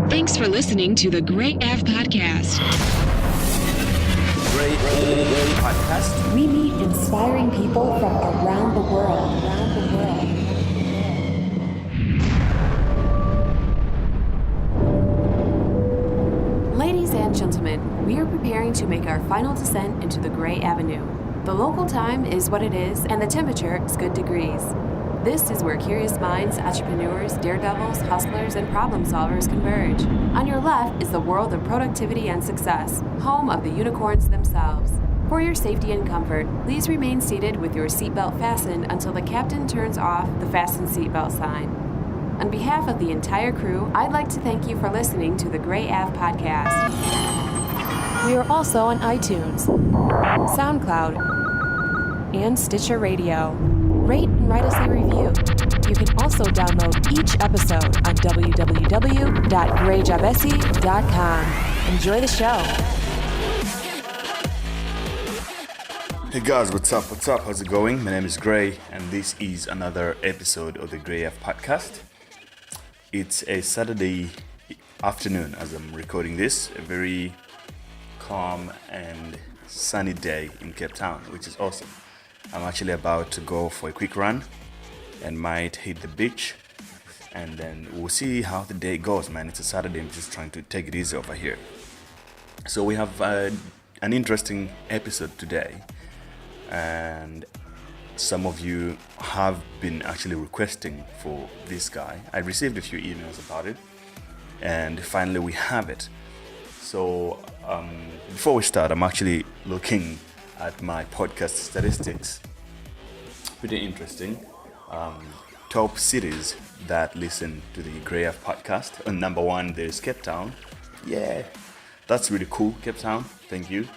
Thanks for listening to the Great Av Podcast. Great Podcast. We meet inspiring people from around the world. Ladies and gentlemen, we are preparing to make our final descent into the Gray Avenue. The local time is what it is, and the temperature is good degrees. This is where curious minds, entrepreneurs, daredevils, hustlers, and problem solvers converge. On your left is the world of productivity and success, home of the unicorns themselves. For your safety and comfort, please remain seated with your seatbelt fastened until the captain turns off the fasten seatbelt sign. On behalf of the entire crew, I'd like to thank you for listening to the Gray Av Podcast. We are also on iTunes, SoundCloud, and Stitcher Radio. Rate and write us a review. You can also download each episode on www.grayjabesi.com. Enjoy the show. Hey guys, what's up? How's it going? My name is Gray, and this is another episode of the Gray F Podcast. It's a Saturday afternoon as I'm recording this, a very calm and sunny day in Cape Town, which is awesome. I'm actually about to go for a quick run and might hit the beach, and then we'll see how the day goes, man. It's a Saturday. I'm just trying to take it easy over here. So we have an interesting episode today, and some of you have been actually requesting for this guy. I received a few emails about it, and finally we have it. So before we start, I'm actually looking at my podcast statistics. Pretty interesting. Top cities that listen to the Gray F Podcast. On number one, there's Cape Town. Yeah, that's really cool, Cape Town. Thank you.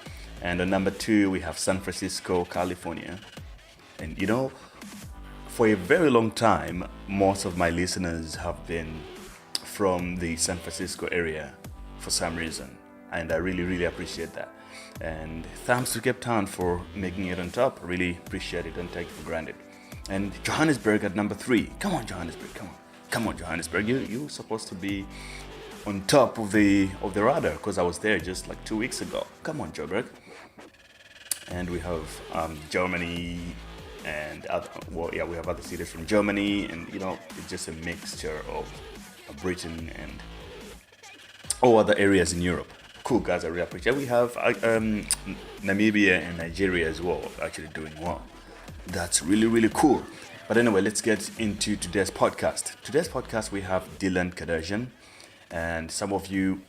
And on number two, we have San Francisco, California. And you know, for a very long time, most of my listeners have been from the San Francisco area for some reason. And I really appreciate that. And thanks to Cape Town for making it on top. Really appreciate it. Don't take it for granted. And Johannesburg at number three. Come on, Johannesburg. Come on, Johannesburg. You're supposed to be on top of the radar, because I was there just like 2 weeks ago. Come on, Joburg. And we have Germany, and we have other cities from Germany, and you know, it's just a mixture of Britain and all other areas in Europe. Cool, guys, I really appreciate it. We have Namibia and Nigeria as well, actually doing well. That's really cool. But anyway, let's get into today's podcast. Today's podcast, we have Dylan KARDASHIAN. And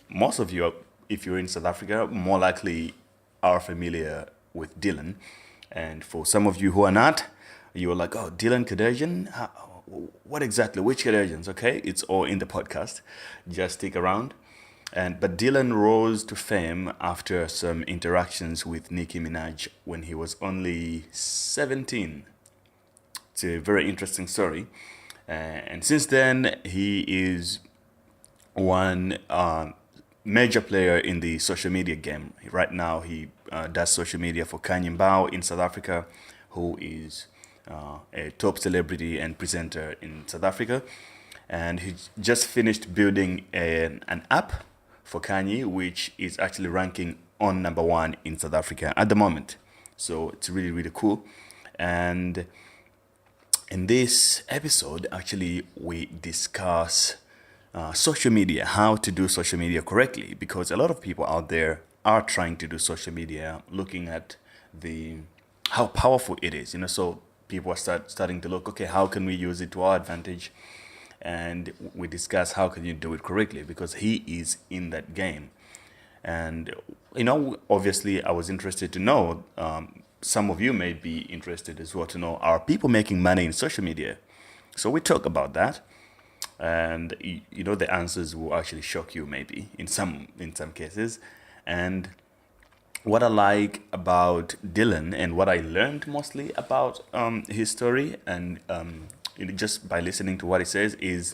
most of you, if you're in South Africa, more likely are familiar with Dylan. And for some of you who are not, you're like, oh, Dylan KARDASHIAN? What exactly? Which Kardashians? Okay, it's all in the podcast. Just stick around. But Dylan rose to fame after some interactions with Nicki Minaj when he was only 17. It's a very interesting story. And since then, he is one major player in the social media game. Right now, he does social media for Kanye Mbao in South Africa, who is a top celebrity and presenter in South Africa. And he just finished building an app for Kanye, which is actually ranking on number one in South Africa at the moment. So it's really cool. And in this episode, actually, we discuss social media, how to do social media correctly, because a lot of people out there are trying to do social media, looking at how powerful it is. You know, so people are starting to look, okay, how can we use it to our advantage? And we discuss how can you do it correctly, because he is in that game. And, you know, obviously I was interested to know, some of you may be interested as well to know, are people making money in social media? So we talk about that. And, you know, the answers will actually shock you maybe in some cases. And what I like about Dylan, and what I learned mostly about his story, and just by listening to what he says, is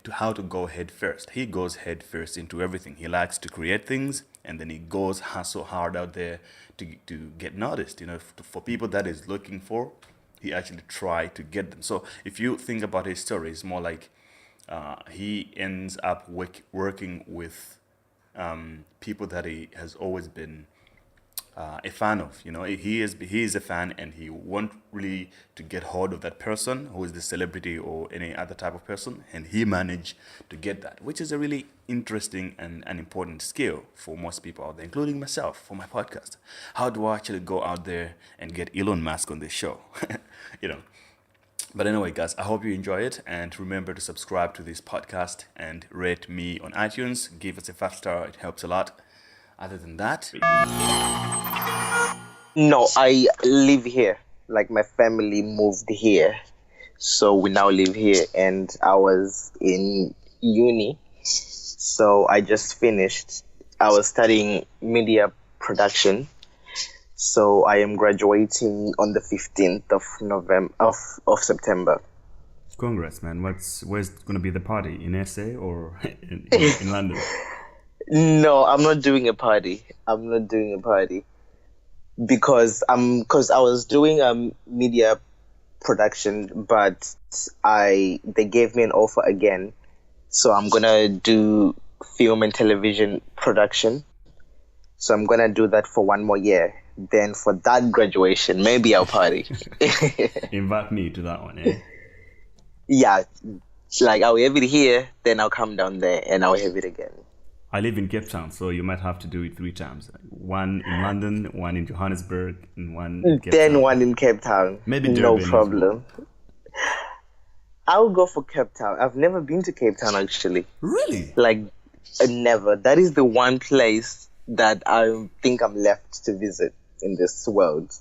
to how to go head first. He goes head first into everything. He likes to create things, and then he goes hustle hard out there to get noticed. You know, for people that is looking for, he actually try to get them. So if you think about his story, it's more like he ends up working with people that he has always been a fan of. He is a fan, and he want really to get hold of that person who is the celebrity or any other type of person, and he managed to get that, which is a really interesting and an important skill for most people out there, including myself for my podcast. How do I actually go out there and get Elon Musk on this show? you know. But anyway, guys, I hope you enjoy it, and remember to subscribe to this podcast and rate me on iTunes. Give us a 5-star; it helps a lot. Other than that, no, I live here. Like, my family moved here, so we now live here. And I was in uni, so I just finished. I was studying media production. So I am graduating on the 15th of November of September. Congrats, man. Where's going to be the party? In SA or in London? No, I'm not doing a party. Because I was doing media production, but they gave me an offer again. So I'm gonna do film and television production. So I'm gonna do that for 1 more year. Then for that graduation, maybe I'll party. Invite me to that one, eh? Yeah, like I'll have it here, then I'll come down there and I'll have it again. I live in Cape Town, so you might have to do it 3 times. One in London, one in Johannesburg, and one in Cape Town. Then one in Cape Town. Maybe Durban. No problem. I'll go for Cape Town. I've never been to Cape Town, actually. Really? Like, never. That is the one place that I think I'm left to visit in this world.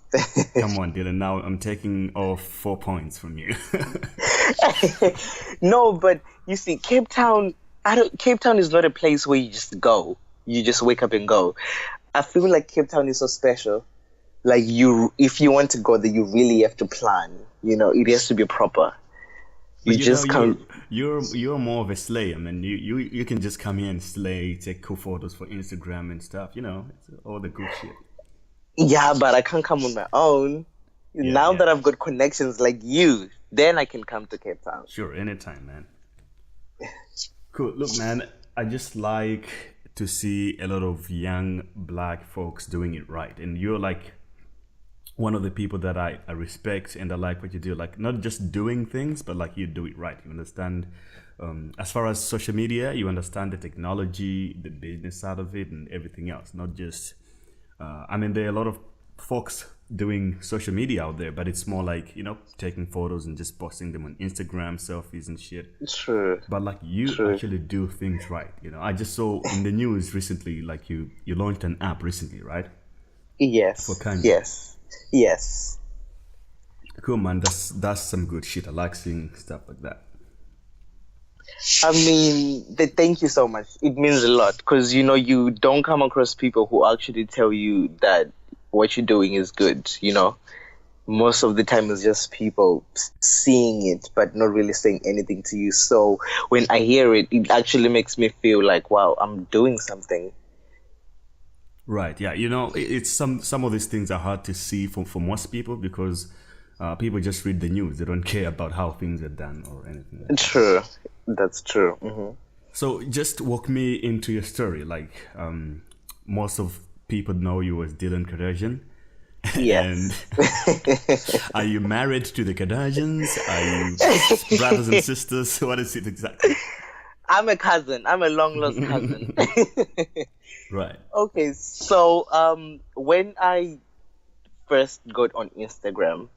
Come on, Dylan. Now I'm taking off 4 points from you. No, but you see, Cape Town is not a place where you just go. You just wake up and go. I feel like Cape Town is so special. Like, if you want to go there, you really have to plan. It has to be proper. You're more of a slay. I mean, you can just come here and slay, take cool photos for Instagram and stuff. It's all the good shit. Yeah, but I can't come on my own. Now that I've got connections like you, then I can come to Cape Town. Sure, anytime, man. Cool. Look, man, I just like to see a lot of young black folks doing it right. And you're like one of the people that I respect, and I like what you do. Like, not just doing things, but like you do it right. You understand, as far as social media, you understand the technology, the business side of it, and everything else. Not just, there are a lot of folks doing social media out there, but it's more like, taking photos and just posting them on Instagram, selfies and shit. True. But like you actually do things right. I just saw in the news recently, like you launched an app recently, right? Yes. For Kanye. Yes. Cool, man. That's some good shit. I like seeing stuff like that. Thank you so much. It means a lot, because you don't come across people who actually tell you that what you're doing is good. Most of the time it's just people seeing it but not really saying anything to you. So when I hear it, it actually makes me feel like, wow, I'm doing something. Right. Yeah. It's some of these things are hard to see for most people, because people just read the news. They don't care about how things are done or anything like that. True. That's true. Mm-hmm. So just walk me into your story. Like, most of people know you as Dylan Kardashian. Yes. And are you married to the Kardashians? Are you brothers and sisters? What is it exactly? I'm a cousin. I'm a long lost cousin. Right. Okay, so when I first got on Instagram,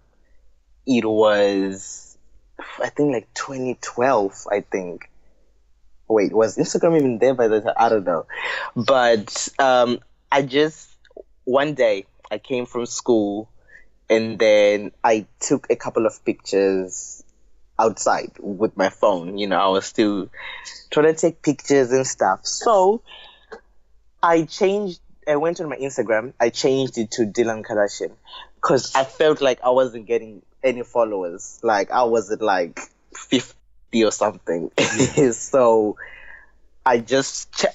it was, I think, like 2012, I think. Wait, was Instagram even there by the time? I don't know. But one day I came from school, and then I took a couple of pictures outside with my phone. I was still trying to take pictures and stuff. So I went on my Instagram, I changed it to Dylan Kardashian, because I felt like I wasn't getting any followers. Like, I was at like 50 or something. So I just,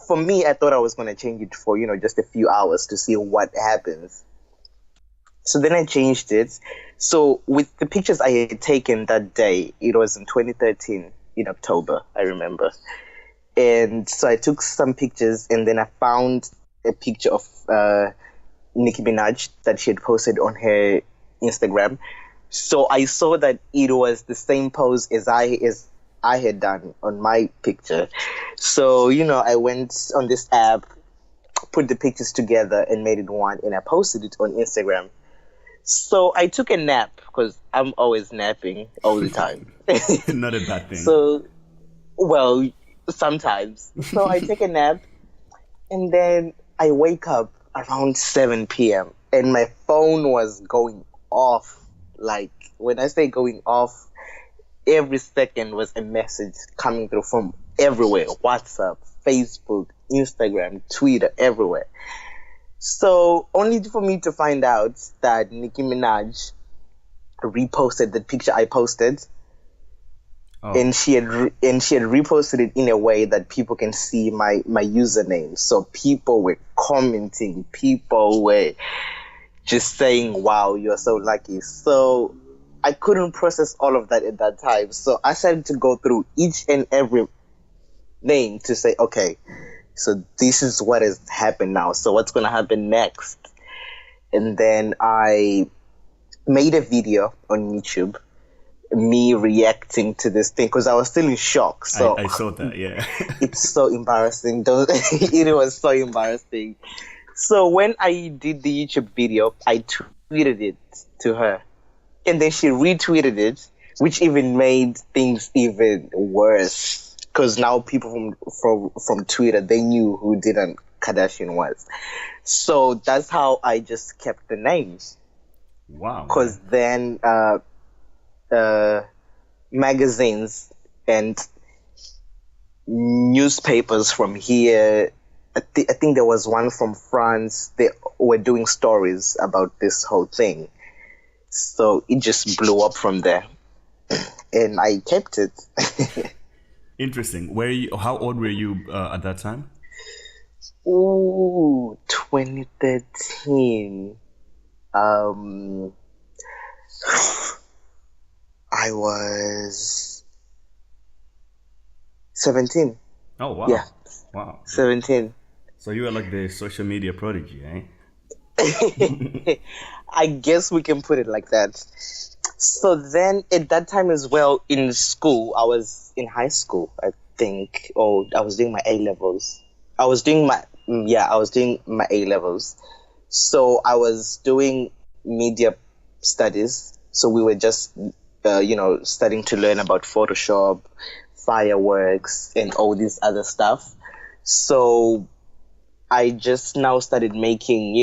for me, I thought I was going to change it for, just a few hours to see what happens. So then I changed it. So with the pictures I had taken that day, it was in 2013. in October, I remember. And so I took some pictures, and then I found a picture of Nicki Minaj that she had posted on her Instagram. So I saw that it was the same pose as I had done on my picture. So, I went on this app, put the pictures together and made it one, and I posted it on Instagram. So I took a nap because I'm always napping all the time. Not a bad thing. So, well, sometimes. So I take a nap, and then I wake up around 7 p.m. and my phone was going off. Like, when I say going off, every second was a message coming through from everywhere. WhatsApp, Facebook, Instagram, Twitter, everywhere. So, only for me to find out that Nicki Minaj reposted the picture I posted. Oh. And she had reposted it in a way that people can see my username. So people were commenting, people were just saying, "Wow, you're so lucky." So I couldn't process all of that at that time. So I started to go through each and every name to say, okay, so this is what has happened now. So what's going to happen next? And then I made a video on YouTube, me reacting to this thing, because I was still in shock. So I saw that, yeah. It's so embarrassing. It was so embarrassing. So when I did the YouTube video, I tweeted it to her. And then she retweeted it, which even made things even worse. Because now people from Twitter, they knew who Dylan Kardashian was. So that's how I just kept the names. Wow. Because then magazines and newspapers from here, I think there was one from France, they were doing stories about this whole thing. So it just blew up from there. And I kept it. Interesting. How old were you at that time? Ooh, 2013. I was 17. Oh, wow. Yeah. Wow. 17. So you were like the social media prodigy, eh? I guess we can put it like that. So then at that time as well in school, I was in high school, I think, or I was doing my A-levels. I was doing my A-levels. So I was doing media studies. So we were just, studying to learn about Photoshop, fireworks, and all this other stuff. So I just now started making,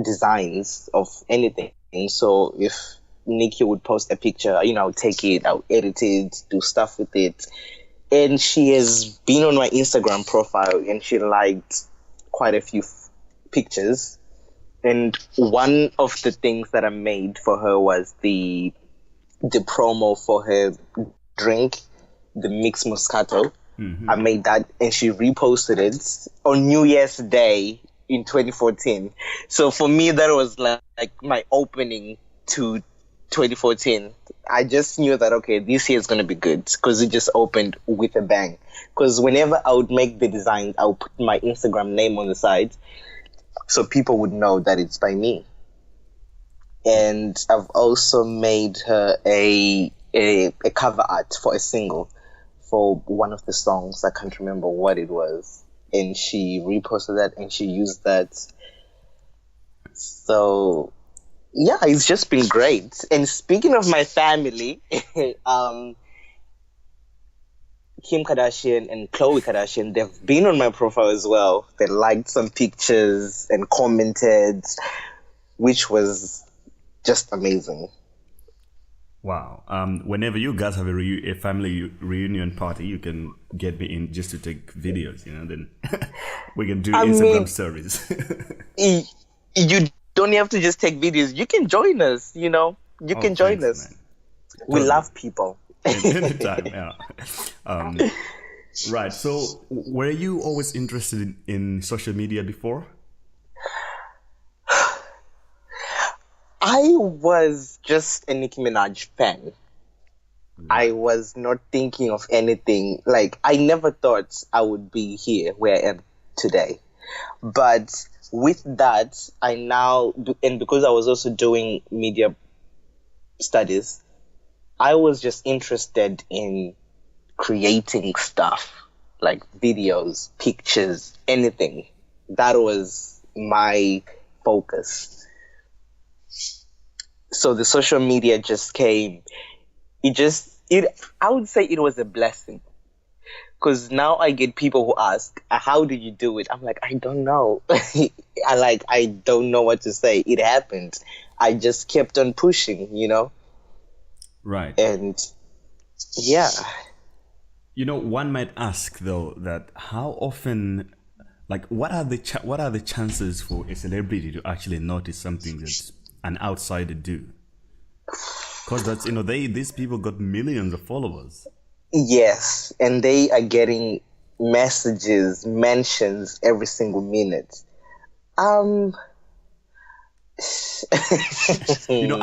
designs of anything. So if Nikki would post a picture, I'll take it, I'll edit it, do stuff with it. And she has been on my Instagram profile and she liked quite a few pictures. And one of the things that I made for her was the promo for her drink, the mixed Moscato. Mm-hmm. I made that and she reposted it on New Year's Day in 2014. So for me, that was like my opening to 2014. I just knew that, okay, this year is going to be good because it just opened with a bang. Because whenever I would make the design, I would put my Instagram name on the side so people would know that it's by me. And I've also made her a cover art for a single for one of the songs. I can't remember what it was. And she reposted that and she used that. So yeah, it's just been great. And speaking of my family, Kim Kardashian and Khloe Kardashian, they've been on my profile as well. They liked some pictures and commented, which was just amazing. Wow. Whenever you guys have a family reunion party, you can get me in just to take videos, then we can do Instagram stories. You don't have to just take videos. You can join us, You can join us. Man. We love people. Anytime, yeah. Right. So were you always interested in social media before? I was just a Nicki Minaj fan. I was not thinking of anything. Like, I never thought I would be here where I am today. But with that, I now, and because I was also doing media studies, I was just interested in creating stuff like videos, pictures, anything. That was my focus. So the social media just came. I would say it was a blessing. Because now I get people who ask, how did you do it? I'm like, I don't know. I don't know what to say. It happened. I just kept on pushing, Right. And yeah. One might ask though that how often, like, what are the chances for a celebrity to actually notice something that an outsider do? Because that's these people got millions of followers. Yes, and they are getting messages, mentions every single minute. I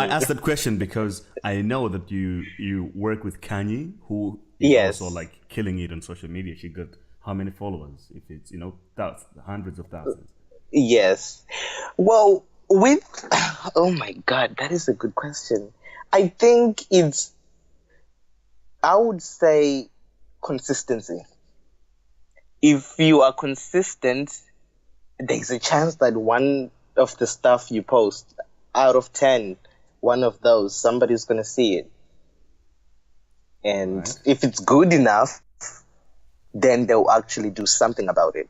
asked that question because I know that you work with Kanye, who is Yes. also like killing it on social media. She got how many followers? If it's hundreds of thousands. Yes. Well, oh my God, that is a good question. I think I would say consistency. If you are consistent, there's a chance that one of the stuff you post, out of 10, one of those, somebody's going to see it. And Right. if it's good enough, then they'll actually do something about it.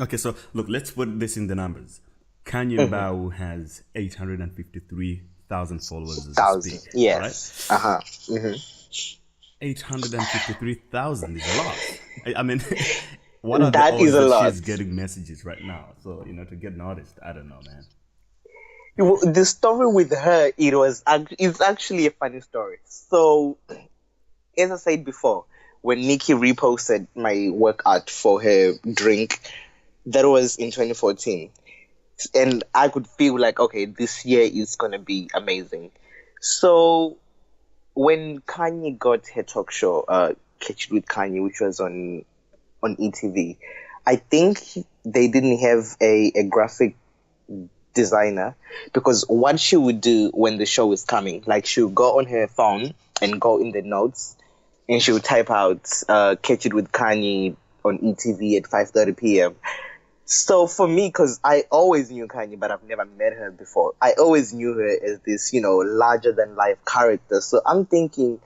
Okay, so look, let's put this in the numbers. Kanye Bao has 853,000 followers as we 1,000. speak. Yes. Right? Uh-huh. Mm-hmm. 853,000 is a lot. I mean, what are That the odds is a that lot. she's getting messages right now? So, to get noticed, I don't know, man. The story with her, it's actually a funny story. So, as I said before, when Nikki reposted my work art for her drink, that was in 2014. And I could feel like, okay, this year is going to be amazing. So, when Kanye got her talk show, Catch It with Kanye, which was on ETV, I think they didn't have a graphic designer, because what she would do when the show is coming, like, she would go on her phone and go in the notes, and she would type out Catch It with Kanye on ETV at 5:30 p.m. So for me, because I always knew Kanye, but I've never met her before, I always knew her as this, larger than life character. So I'm thinking,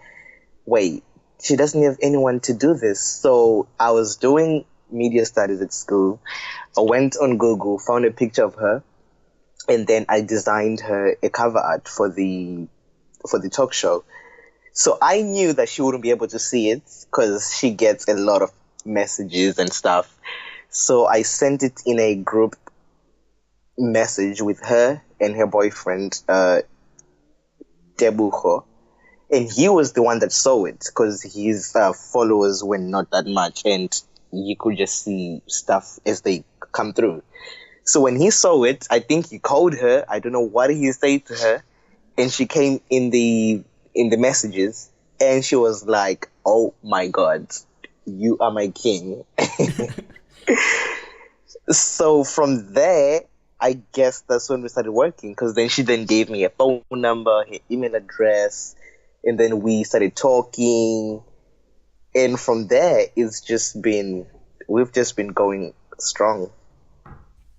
wait, she doesn't have anyone to do this. So I was doing media studies at school. I went on Google, found a picture of her, and then I designed her a cover art for the talk show. So I knew that she wouldn't be able to see it because she gets a lot of messages and stuff. So I sent it in a group message with her and her boyfriend, Debucho. And he was the one that saw it because his followers were not that much, and you could just see stuff as they come through. So when he saw it, I think he called her. I don't know what he said to her, and she came in the messages, and she was like, "Oh my God, you are my king." So from there, I guess that's when we started working, because then she gave me a phone number, her email address, and then we started talking. And from there, we've just been going strong.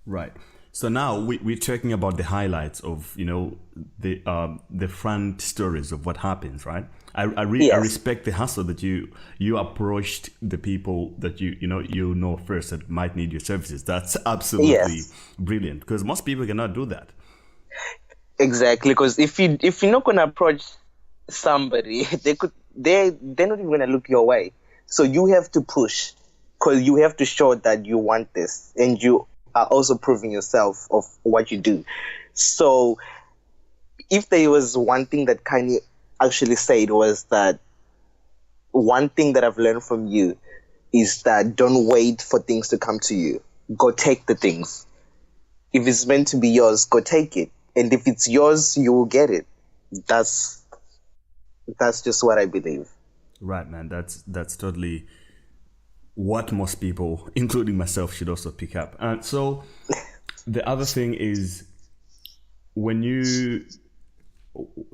Right. So now we're talking about the highlights of, the front stories of what happens, right? I respect the hustle that you approached the people that you know first that might need your services. That's absolutely brilliant, because most people cannot do that. Exactly, because if you're not gonna approach somebody, they're not even gonna look your way. So you have to push, because you have to show that you want this, and you are also proving yourself of what you do. So if there was one thing that Kanye actually said, was that one thing that I've learned from you is that don't wait for things to come to you. Go take the things. If it's meant to be yours, go take it. And if it's yours, you will get it. That's That's just what I believe. Right, man. That's totally what most people, including myself, should also pick up. And so the other thing is, when you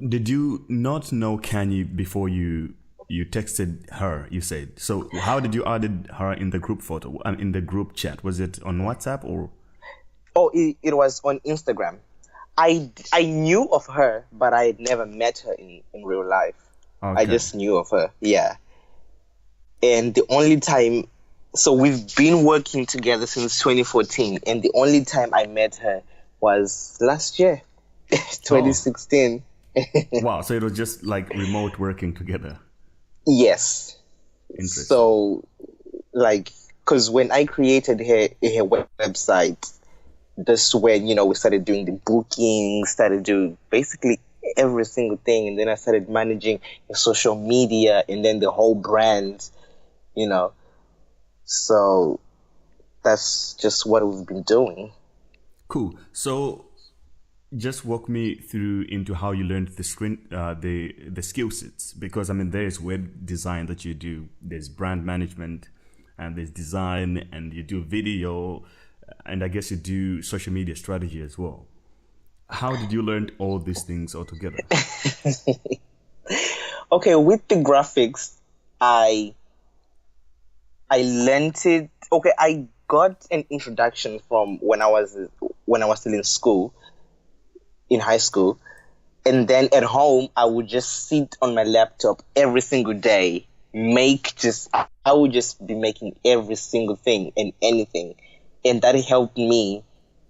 did you not know Kanye before you texted her? You said so. How did you added her in the group photo and in the group chat? Was it on WhatsApp or? Oh, it was on Instagram. I knew of her, but I had never met her in real life. Okay. I just knew of her, yeah. And the only time, so we've been working together since 2014, and the only time I met her was last year, 2016. Wow, so it was just like remote working together. Yes. Interesting. So, like, because when I created her website, that's when, we started doing the booking, started doing basically every single thing. And then I started managing the social media and then the whole brand, So that's just what we've been doing. Cool. So just walk me through into how you learned the skill sets, because there's web design that you do, there's brand management, and there's design, and you do video, and I guess you do social media strategy as well. How did you learn all these things all together? Okay, with the graphics, I learned it. Okay, I got an introduction from when I was still in school, in high school, and then at home I would just sit on my laptop every single day, I would just be making every single thing and anything, and that helped me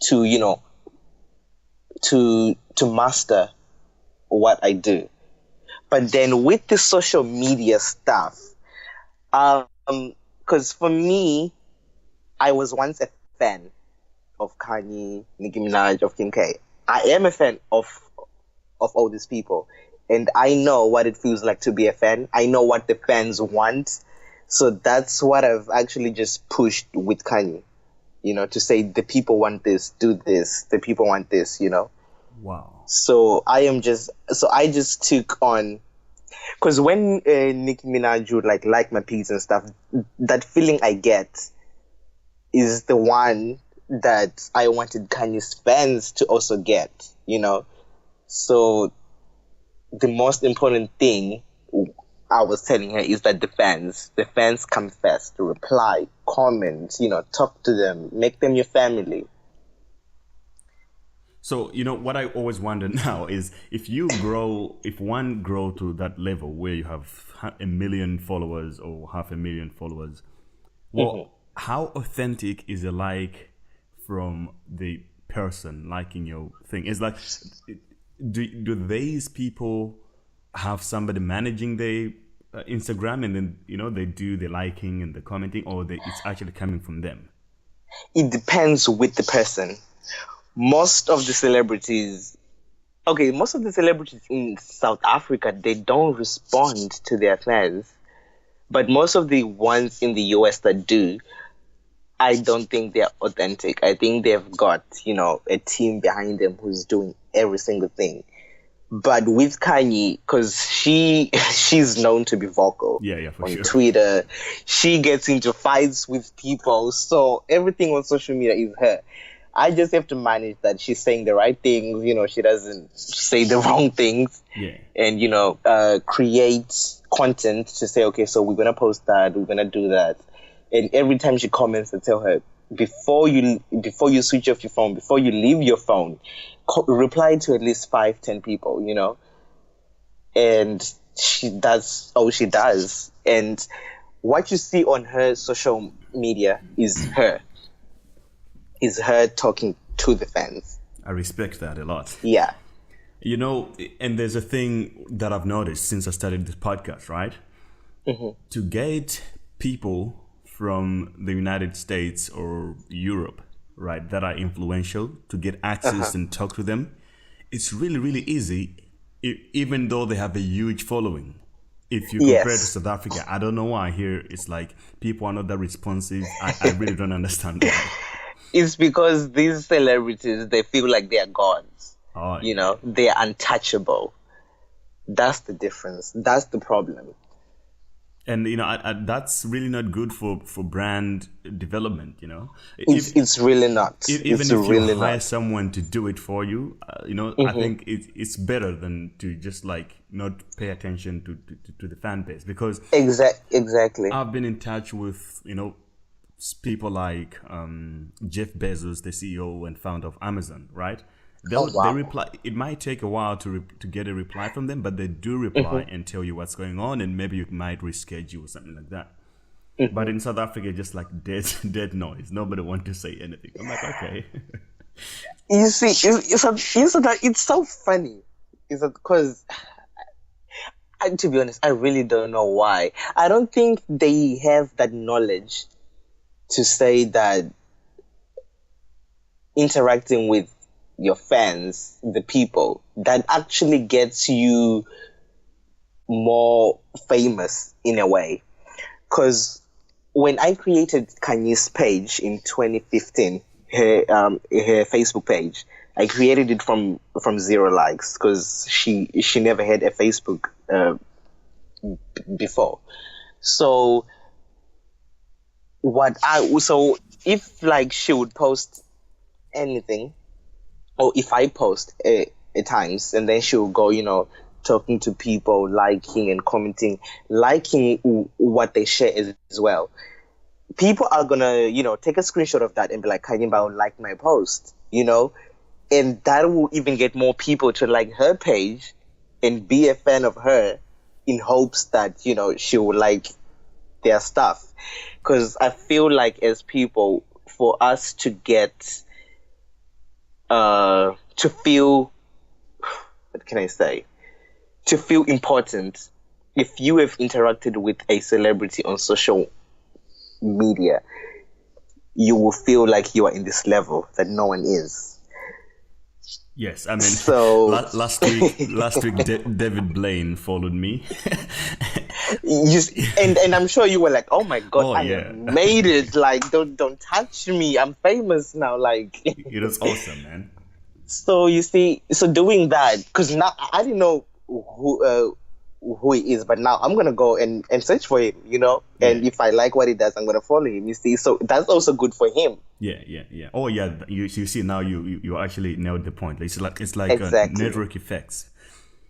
to to master what I do. But then with the social media stuff, because for me, I was once a fan of Kanye, Nicki Minaj, of Kim K. I am a fan of all these people, and I know what it feels like to be a fan. I know what the fans want, so that's what I've actually just pushed with Kanye. To say the people want this, do this. The people want this. Wow. So I just took on, because when Nicki Minaj would like my piece and stuff, that feeling I get is the one that I wanted Kanye's fans to also get, So the most important thing I was telling her is that the fans come first, reply, comment, talk to them, make them your family. So, what I always wonder now is if one grow to that level where you have 1 million followers or 500,000 followers, well, how authentic is it like from the person liking your thing? It's like, do these people have somebody managing their Instagram, and then, they do the liking and the commenting, or it's actually coming from them? It depends with the person. Most of the celebrities in South Africa, they don't respond to their fans. But most of the ones in the US that do, I don't think they're authentic. I think they've got, a team behind them who's doing every single thing. But with Kanye, because she's known to be vocal for on sure. Twitter, she gets into fights with people. So everything on social media is her. I just have to manage that she's saying the right things, she doesn't say the wrong things. Yeah. And, create content to say, okay, so we're going to post that, we're going to do that. And every time she comments, I tell her, before you switch off your phone, before you leave your phone, reply to at least 5-10 people, And that's all she does. And what you see on her social media is her talking to the fans. I respect that a lot. Yeah. And there's a thing that I've noticed since I started this podcast, right? Mm-hmm. To get people from the United States or Europe, right, that are influential, to get access and talk to them, it's really, really easy, even though they have a huge following. If you compare to South Africa, I don't know why here it's like people are not that responsive. I really don't understand that. It's because these celebrities, they feel like they are gods. Oh, yeah. They are untouchable. That's the difference. That's the problem. And that's really not good for brand development. It's really not. Even It's if you really hire not. someone to do it for you, I think it's better than to just like not pay attention to the fan base, because Exactly. I've been in touch with people like Jeff Bezos, the CEO and founder of Amazon, right? Oh, wow. They reply. It might take a while to get a reply from them, but they do reply and tell you what's going on, and maybe you might reschedule or something like that. But in South Africa, just like dead noise. Nobody wants to say anything. I'm like, okay. You see, it's so funny. Is that because, to be honest, I really don't know why. I don't think they have that knowledge to say that interacting with your fans, the people, that actually gets you more famous in a way. Because when I created Kanye's page in 2015, her Facebook page, I created it from 0 likes because she never had a Facebook before. So if like she would post anything, or if I post at times, and then she'll go, talking to people, liking and commenting, liking what they share as well. People are gonna, take a screenshot of that and be like, Kanyimba like my post, and that will even get more people to like her page and be a fan of her in hopes that, she will like their stuff. Because I feel like as people, for us to get to feel, what can I say? To feel important, if you have interacted with a celebrity on social media, you will feel like you are in this level that no one is. Yes, I mean, so last week David Blaine followed me. and I'm sure you were like, oh my God, I yeah. made it. Like, don't touch me. I'm famous now. Like, it was awesome, man. So you see, doing that, because now I didn't know who he is, but now I'm gonna go and search for him, and if I like what he does, I'm gonna follow him. You see, so that's also good for him. Yeah. Oh yeah, you see now you actually nailed the point. It's like Exactly. network effects.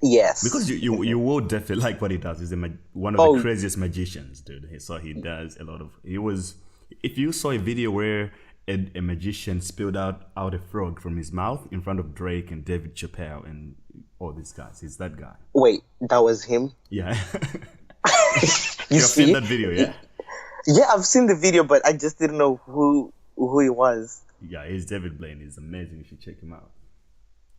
Yes, because you will definitely like what he does. He's one of the craziest magicians, dude. So he does a lot of. If you saw a video where a magician spilled out a frog from his mouth in front of Drake and David Chappelle and all these guys, he's that guy. Wait, that was him? Yeah. You've seen that video, yeah? Yeah, I've seen the video, but I just didn't know who he was. Yeah, he's David Blaine. He's amazing. You should check him out.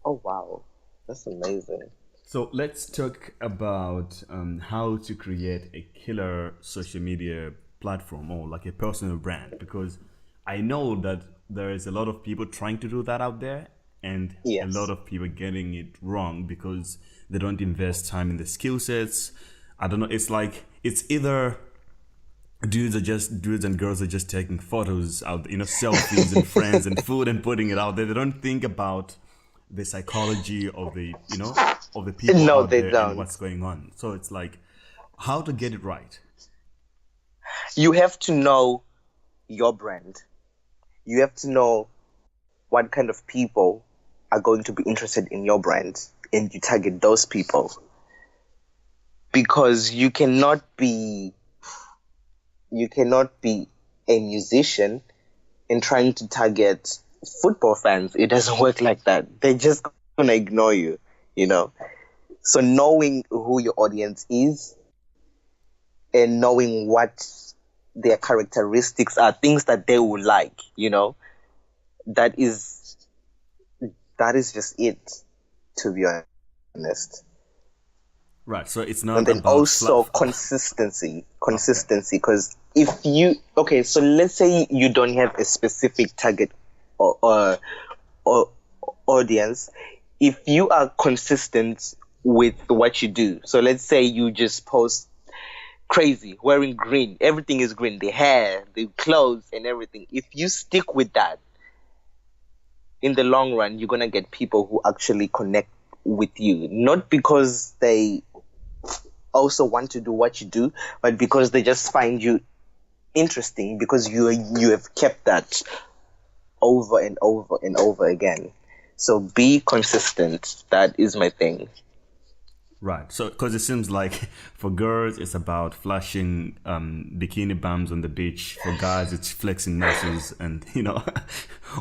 Oh, wow. That's amazing. So let's talk about how to create a killer social media platform or like a personal brand, because I know that there is a lot of people trying to do that out there, and a lot of people getting it wrong because they don't invest time in the skill sets. I don't know. It's like it's either dudes and girls are just taking photos out, selfies and friends and food and putting it out there. They don't think about the psychology of the people out there and what's going on. So it's like how to get it right. You have to know your brand. You have to know what kind of people are going to be interested in your brand, and you target those people. Because you cannot be a musician and trying to target football fans. It doesn't work like that. They're just gonna ignore you, So knowing who your audience is and knowing what their characteristics are, things that they will like, that is just it, to be honest. Right, so it's not. And then about also consistency, because so let's say you don't have a specific target or audience. If you are consistent with what you do, so let's say you just post crazy, wearing green, everything is green, the hair, the clothes and everything. If you stick with that, in the long run, you're gonna get people who actually connect with you, not because they also want to do what you do, but because they just find you interesting, because you have kept that over and over and over again. So be consistent. That is my thing. Right. So, because it seems like for girls, it's about flashing bikini bums on the beach. For guys, it's flexing muscles and,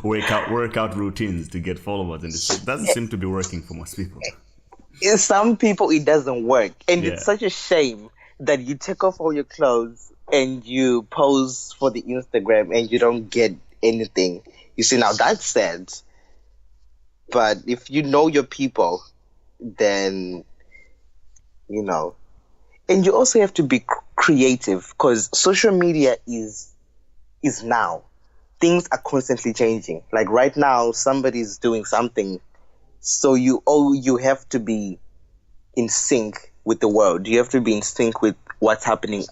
workout routines to get followers. And it doesn't seem to be working for most people. Some people, it doesn't work. And it's such a shame that you take off all your clothes and you pose for the Instagram and you don't get anything. You see, now that's sad. But if you know your people, then, and you also have to be creative, because social media is now. Things are constantly changing. Like right now, somebody's doing something. So you have to be in sync with the world. You have to be in sync with what's happening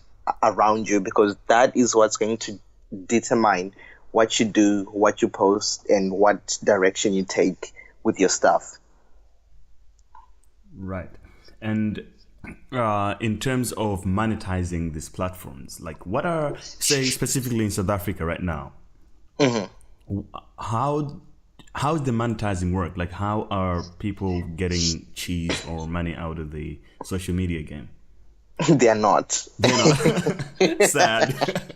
around you, because that is what's going to determine what you do, what you post, and what direction you take with your stuff. Right. And in terms of monetizing these platforms, like what are, say, specifically in South Africa right now, how does the monetizing work? Like, how are people getting cheese or money out of the social media game? They're not. Sad.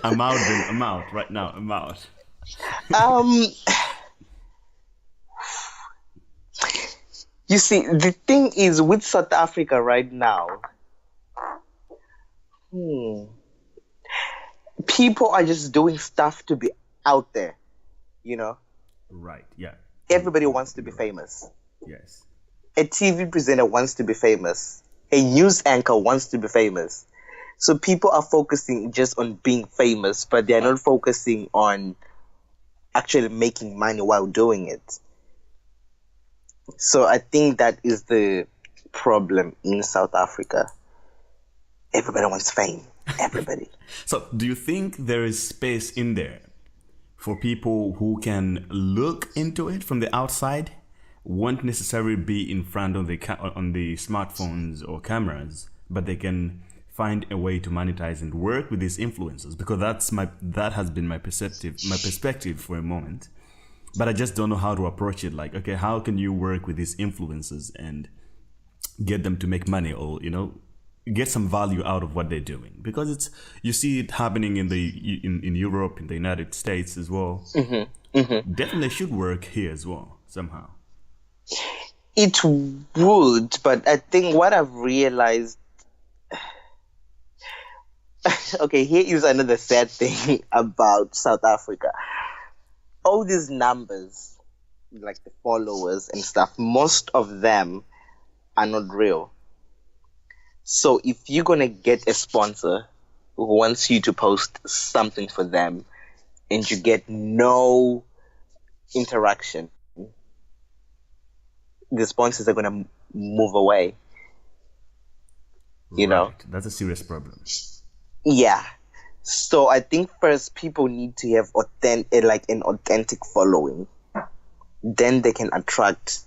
I'm out right now. I'm out. You see, the thing is with South Africa right now, people are just doing stuff to be out there, Right, yeah. Everybody wants to be famous. Yes. A TV presenter wants to be famous. A news anchor wants to be famous. So people are focusing just on being famous, but they're not focusing on actually making money while doing it. So I think that is the problem in South Africa. Everybody wants fame. Everybody. So do you think there is space in there for people who can look into it from the outside, won't necessarily be in front of on the smartphones or cameras, but they can find a way to monetize and work with these influencers? Because that has been my perspective for a moment. But I just don't know how to approach it. Like, okay, how can you work with these influencers and get them to make money, or get some value out of what they're doing? Because you see it happening in Europe, in the United States as well. Definitely should work here as well somehow. It would, but I think what I've realized. Okay, here is another sad thing about South Africa. All these numbers, like the followers and stuff, most of them are not real. So if you're going to get a sponsor who wants you to post something for them and you get no interaction, the sponsors are going to move away. That's a serious problem. Yeah. So I think first people need to have an authentic following. Then they can attract,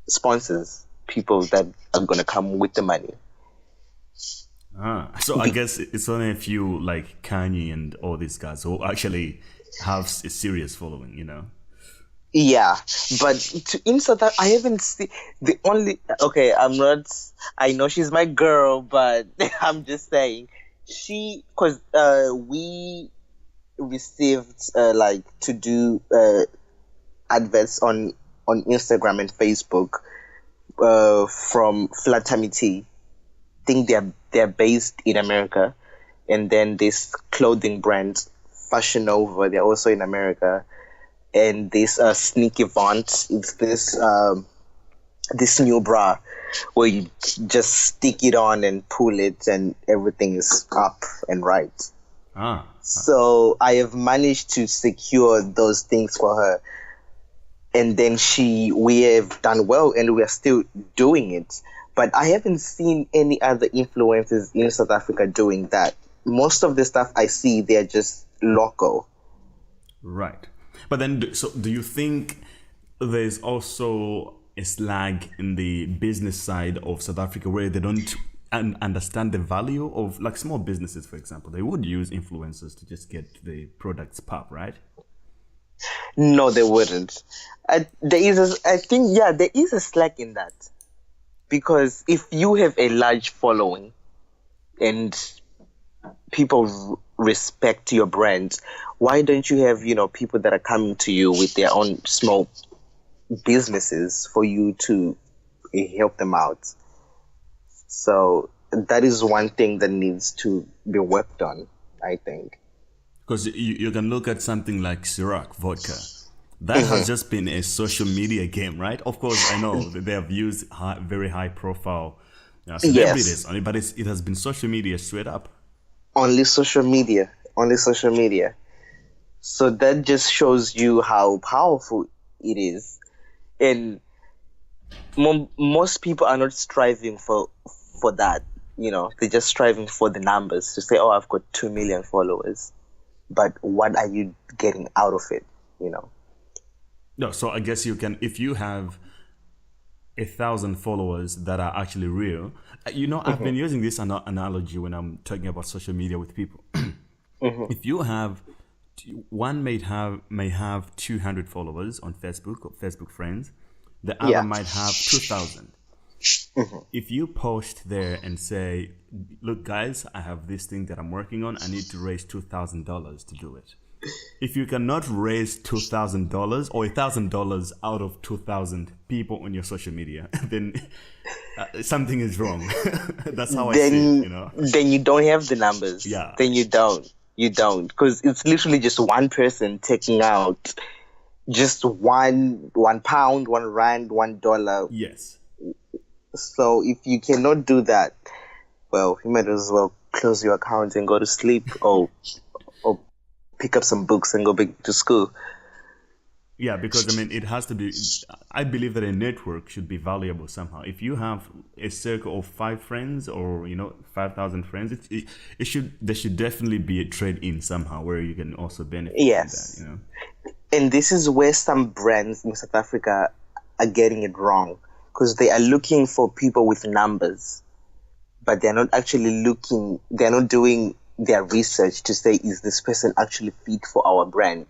sponsors, people that are going to come with the money. So I guess it's only a few like Kanye and all these guys who actually have a serious following, Yeah, but in South Africa, I haven't seen I know she's my girl, but I'm just saying, because we received to do adverts on Instagram and Facebook from Flatamity. I think they're based in America, and then this clothing brand Fashion Nova, they're also in America, and this Sneaky Vaunt, it's this new bra where you just stick it on and pull it and everything is up and right. So I have managed to secure those things for her, and then we have done well and we are still doing it. But I haven't seen any other influencers in South Africa doing that. Most of the stuff I see, they're just local. Right. But then, so do you think there's also a slag in the business side of South Africa where they don't understand the value of like small businesses, for example. They would use influencers to just get the products pop, right? No, they wouldn't. I think, yeah, there is a slack in that. Because if you have a large following and people respect your brand, why don't you have, people that are coming to you with their own small businesses for you to help them out? So that is one thing that needs to be worked on, I think. Because you can look at something like Ciroc vodka. That has just been a social media game, right? Of course, I know that they have used very high profile celebrities on it, but it has been social media straight up. Only social media. So that just shows you how powerful it is. And most people are not striving for that. They're just striving for the numbers to say, oh, I've got 2 million followers. But what are you getting out of it, No, so I guess you can, if you have 1,000 followers that are actually real. I've been using this analogy when I'm talking about social media with people. If you have, one may have 200 followers on Facebook or Facebook friends, the other might have 2,000. If you post there and say, look guys, I have this thing that I'm working on, I need to raise $2,000 to do it. If you cannot raise $2,000 or $1,000 out of 2,000 people on your social media, then something is wrong. That's how I see it, Then you don't have the numbers. Yeah. Then you don't. Because it's literally just one person taking out just one pound, £1, $1. Yes. So if you cannot do that, well, you might as well close your account and go to sleep or pick up some books and go back to school. Yeah, because it has to be. I believe that a network should be valuable somehow. If you have a circle of 5 friends or 5,000 friends, there should definitely be a trade in somehow where you can also benefit from that. And this is where some brands in South Africa are getting it wrong, because they are looking for people with numbers, but they're not actually looking. They're not doing their research to say, is this person actually fit for our brand?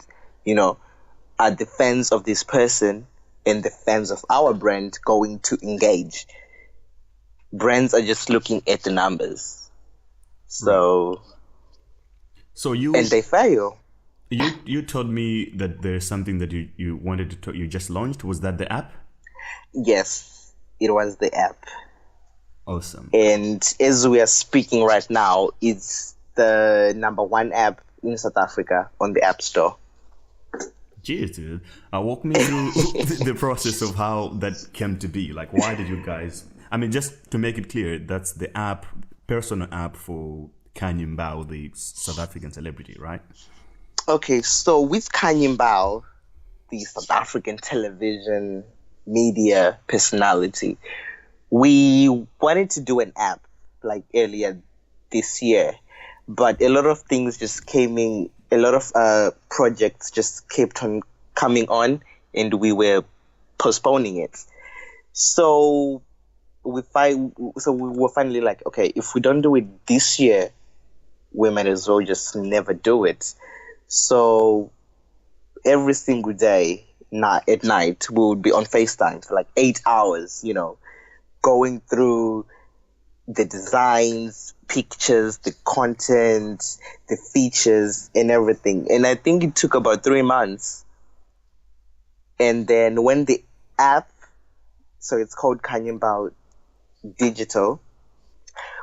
Are the fans of this person and the fans of our brand going to engage? Brands are just looking at the numbers. So and they fail. You told me that there's something that you wanted to talk, you just launched. Was that the app? Yes, it was the app. Awesome. And as we are speaking right now, it's the #1 app in South Africa on the App Store. Jeez, dude. Walk me through the process of how that came to be. Like, why did you guys... just to make it clear, that's the app, personal app for Kanye Mbao, the South African celebrity, right? Okay, so with Kanye Mbao, the South African television media personality, we wanted to do an app like earlier this year, but a lot of things just came in. A lot of projects just kept on coming on, and we were postponing it. So we were finally like, okay, if we don't do it this year, we might as well just never do it. So every single day, at night, we would be on FaceTime for like 8 hours, going through the designs, pictures, the content, the features, and everything. And I think it took about 3 months. And then when the app, so it's called Kanye Mbao Digital,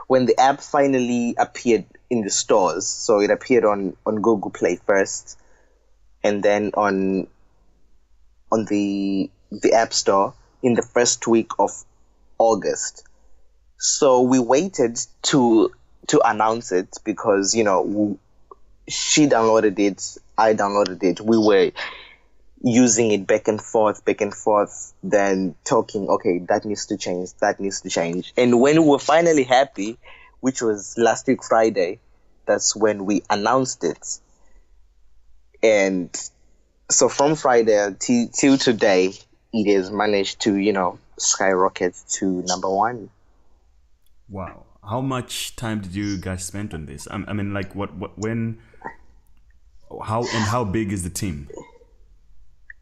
when the app finally appeared in the stores, so it appeared on Google Play first, and then on the App Store in the first week of August. So we waited to announce it because, she downloaded it, I downloaded it. We were using it back and forth, then talking, okay, that needs to change. And when we were finally happy, which was last week Friday, that's when we announced it. And so from Friday till today, it has managed to, skyrocket to number one. Wow. How much time did you guys spend on this? I mean, like, when, how big is the team?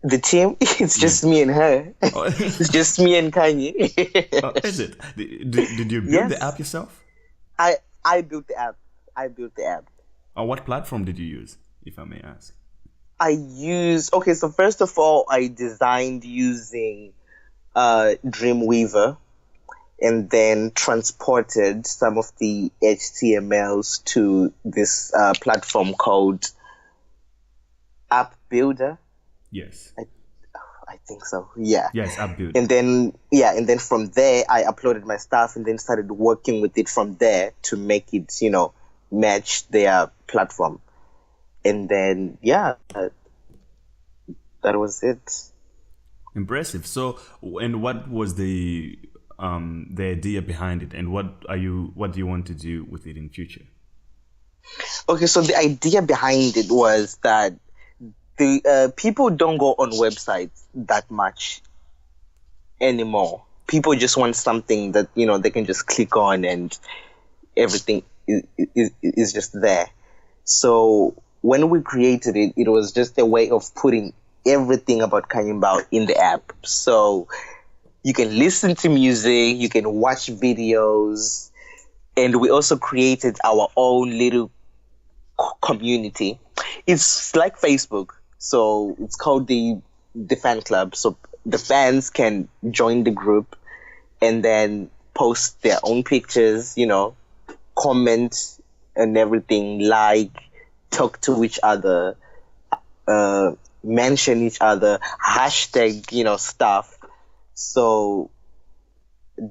The team, it's just me and her. Oh, It's just me and Kanye. is it? Did you build the Yes. app yourself? I built the app. Or what platform did you use, if I may ask? So first of all, I designed using Dreamweaver, and then transported some of the HTMLs to this platform called App Builder. Yes. I think so. Yeah. Yes, app builder. And then from there I uploaded my stuff and then started working with it from there to make it, match their platform. And then that was it. Impressive. So, and what was the idea behind it, and what do you want to do with it in future? Okay, so the idea behind it was that the people don't go on websites that much anymore. People just want something that they can just click on and everything is just there. So when we created it, it was just a way of putting everything about Kanyambao in the app. So you can listen to music, you can watch videos, and we also created our own little community. It's like Facebook, so it's called the fan club. So the fans can join the group and then post their own pictures, comment and everything, like, talk to each other, mention each other, hashtag, stuff. So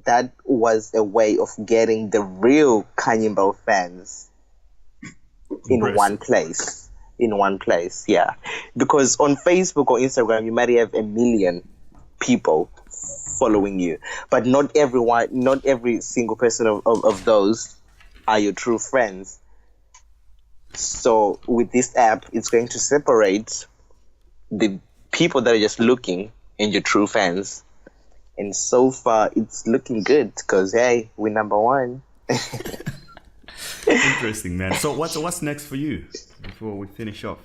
that was a way of getting the real Kanyambao fans in one place. Yeah. Because on Facebook or Instagram, you might have 1 million people following you, but not every single person of those are your true friends. So with this app, it's going to separate the people that are just looking and your true fans. And so far, it's looking good because, hey, we're number one. Interesting, man. So what's next for you before we finish off?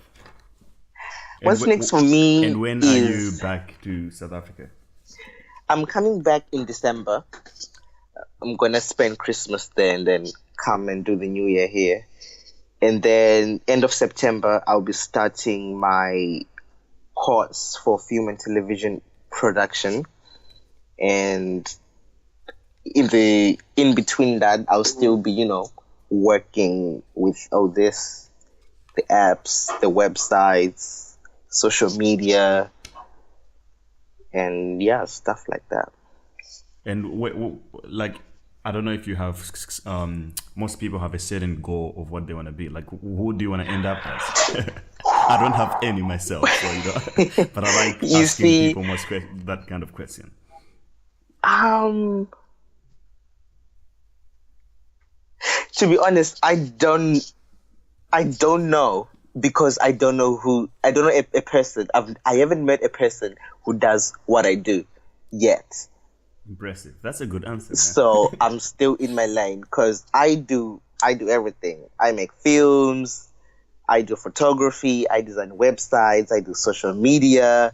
What's next for me? And when are you back to South Africa? I'm coming back in December. I'm gonna spend Christmas there and then come and do the New Year here. And then end of September, I'll be starting my course for film and television production. And in between that, I'll still be, working with all this, the apps, the websites, social media, and stuff like that. And like, I don't know if you have, most people have a certain goal of what they want to be. Like, who do you want to end up as? I don't have any myself, so, but I like asking people that kind of question. To be honest, I don't know, because I don't know a person. I haven't met a person who does what I do yet. Impressive. That's a good answer, man. So I'm still in my lane because I do everything. I make films, I do photography, I design websites, I do social media,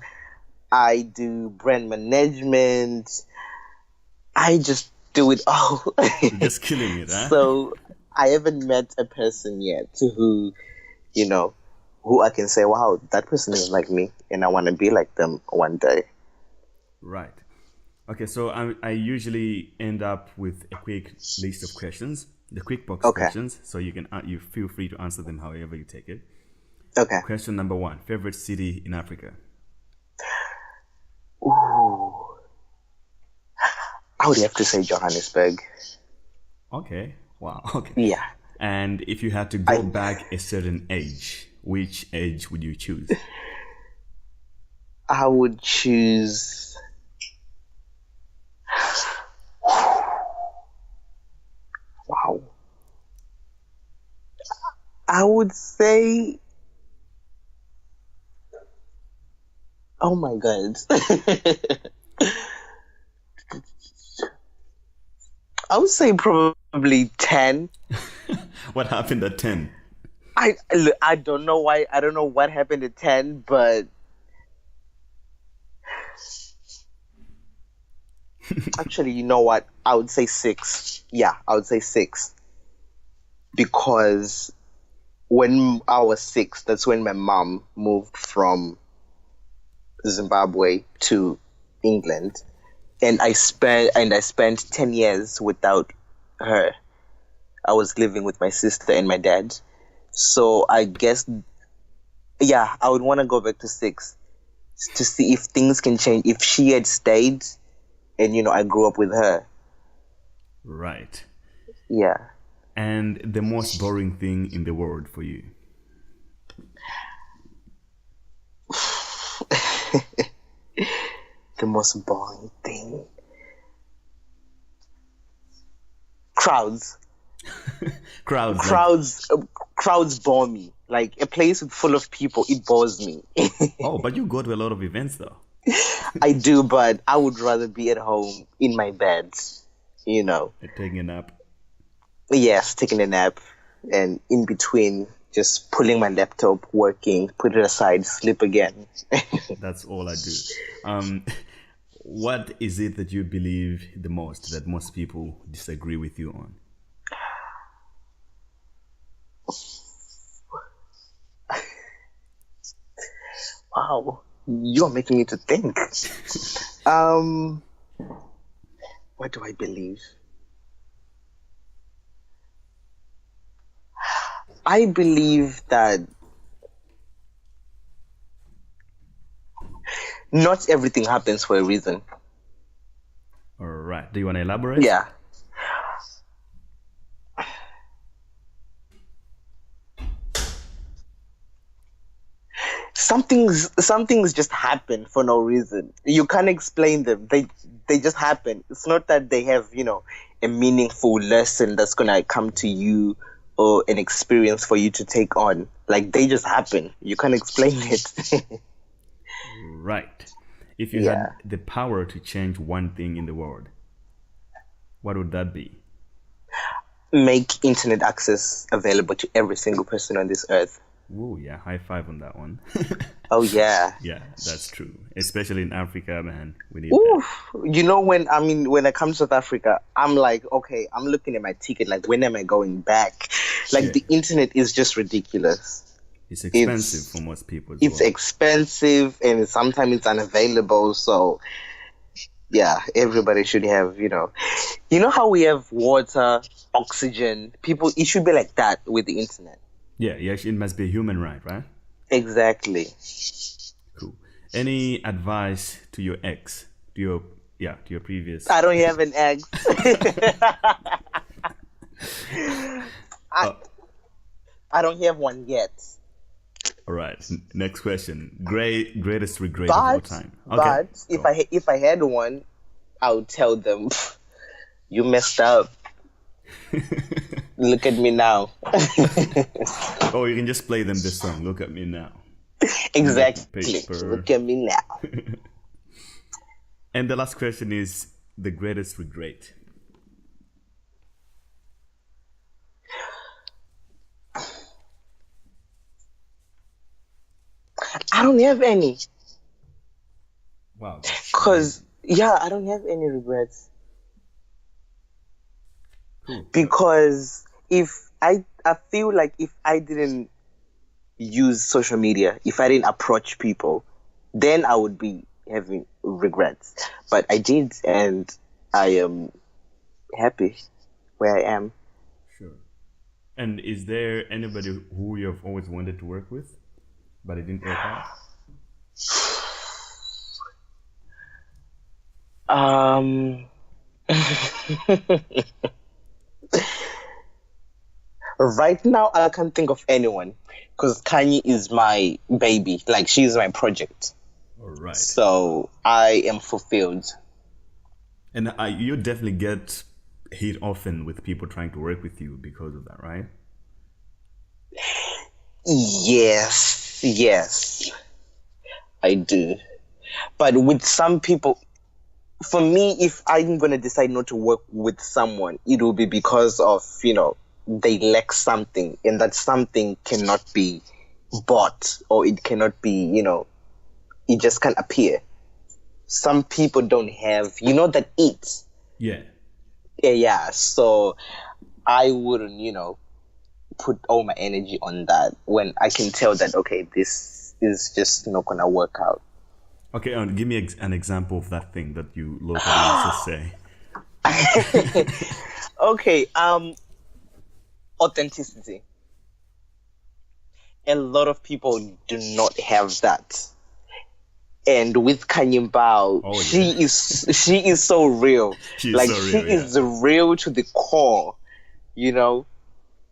I do brand management. I just do it all. You're just killing it, huh? So I haven't met a person yet who I can say, wow, that person is like me and I want to be like them one day. Right. Okay, so I usually end up with a quick list of questions, the quick box questions, so you feel free to answer them however you take it. Okay. Question number 1, favorite city in Africa? Ooh. I would have to say Johannesburg. Okay. Wow. Okay. Yeah. And if you had to go back a certain age, which age would you choose? I would choose... Wow. I would say Oh my God. I would say probably 10. What happened at 10? I don't know why. I don't know what happened at 10, but actually, you know what? I would say 6. Yeah, I would say 6. Because when I was 6, that's when my mom moved from Zimbabwe to England, and I spent 10 years without her. I was living with my sister and my dad. So I guess, yeah, I would want to go back to 6 to see if things can change. If she had stayed and, I grew up with her. Right. Yeah. And the most boring thing in the world for you? The most boring thing. Crowds. Crowds bore me. Like a place full of people, it bores me. Oh, but you go to a lot of events though. I do, but I would rather be at home in my bed, Taking a nap. Yes, taking a nap, and in between, just pulling my laptop, working, put it aside, sleep again. That's all I do. What is it that you believe the most that most people disagree with you on? Wow, you're making me to think. What do I believe? I believe that not everything happens for a reason. All right. Do you want to elaborate? Yeah. Some things just happen for no reason. You can't explain them. They just happen. It's not that they have, a meaningful lesson that's gonna come to you or an experience for you to take on. Like, they just happen. You can't explain it. Right. If you had the power to change one thing in the world, what would that be? Make internet access available to every single person on this earth. Oh yeah, high five on that one. Oh yeah. Yeah, that's true. Especially in Africa, man. We need Oof. That. When I come to South Africa, I'm like, okay, I'm looking at my ticket, like, when am I going back? Like, the internet is just ridiculous. It's expensive for most people as It's expensive, and sometimes it's unavailable, so yeah, everybody should have, how we have water, oxygen, people, it should be like that with the internet. Yeah, it must be a human right? Exactly. Cool. Any advice to your ex? To your previous... I don't have an ex. I don't have one yet. All right. Next question. Greatest regret of all time. Okay. But if I had one, I would tell them, you messed up. Look at me now. Oh, you can just play them this song. Look at me now. Exactly. Look at me now. And the last question is the greatest regret. I don't have any. Wow. I don't have any regrets. Because I feel like if I didn't use social media, if I didn't approach people, then I would be having regrets. But I did, and I am happy where I am. Sure. And is there anybody who you have always wanted to work with, but it didn't work out? Right now, I can't think of anyone because Kanye is my baby. Like, she's my project. All right. So I am fulfilled. And you definitely get hit often with people trying to work with you because of that, right? Yes, I do. But with some people, for me, if I'm going to decide not to work with someone, it will be because of, they lack something, and that something cannot be bought, or it cannot be, it just can't appear. Some people don't have, that it. Yeah. Yeah. So I wouldn't, put all my energy on that when I can tell that, okay, this is just not going to work out. Okay, give me an example of that thing that you locally used to say. Okay, authenticity. A lot of people do not have that. And with Kanyimbao, she is so real. She's like so real, she is real to the core,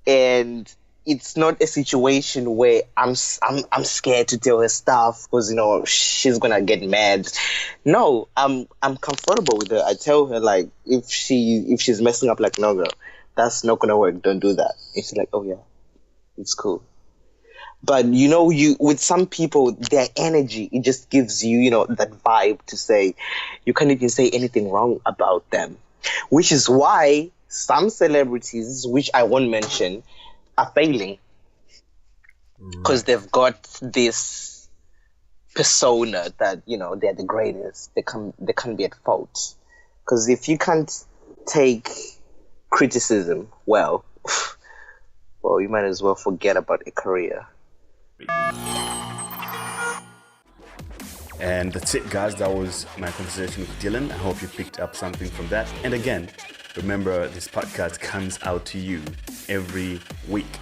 and it's not a situation where I'm scared to tell her stuff because she's gonna get mad. No, I'm comfortable with her. I tell her, like, if she's messing up, like, no girl, that's not gonna work. Don't do that. And she's like, oh yeah, it's cool. But you with some people, their energy, it just gives you that vibe to say you can't even say anything wrong about them, which is why some celebrities, which I won't mention, are failing because they've got this persona that they're the greatest. They can't be at fault, because if you can't take criticism well, you might as well forget about a career. And that's it, guys. That was my conversation with Dylan. I hope you picked up something from that. And again, remember, this podcast comes out to you every week.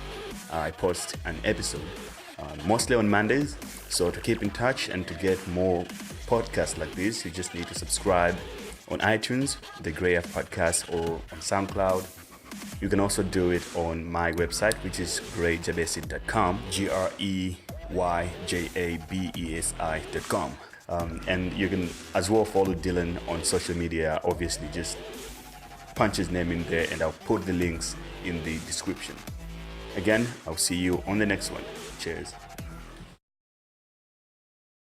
I post an episode, mostly on Mondays. So to keep in touch and to get more podcasts like this, you just need to subscribe on iTunes, the Grey F Podcast, or on SoundCloud. You can also do it on my website, which is greyjabesi.com, GREYJABESI.com. And you can as well follow Dylan on social media. Obviously, just punch his name in there and I'll put the links in the description. Again, I'll see you on the next one. Cheers.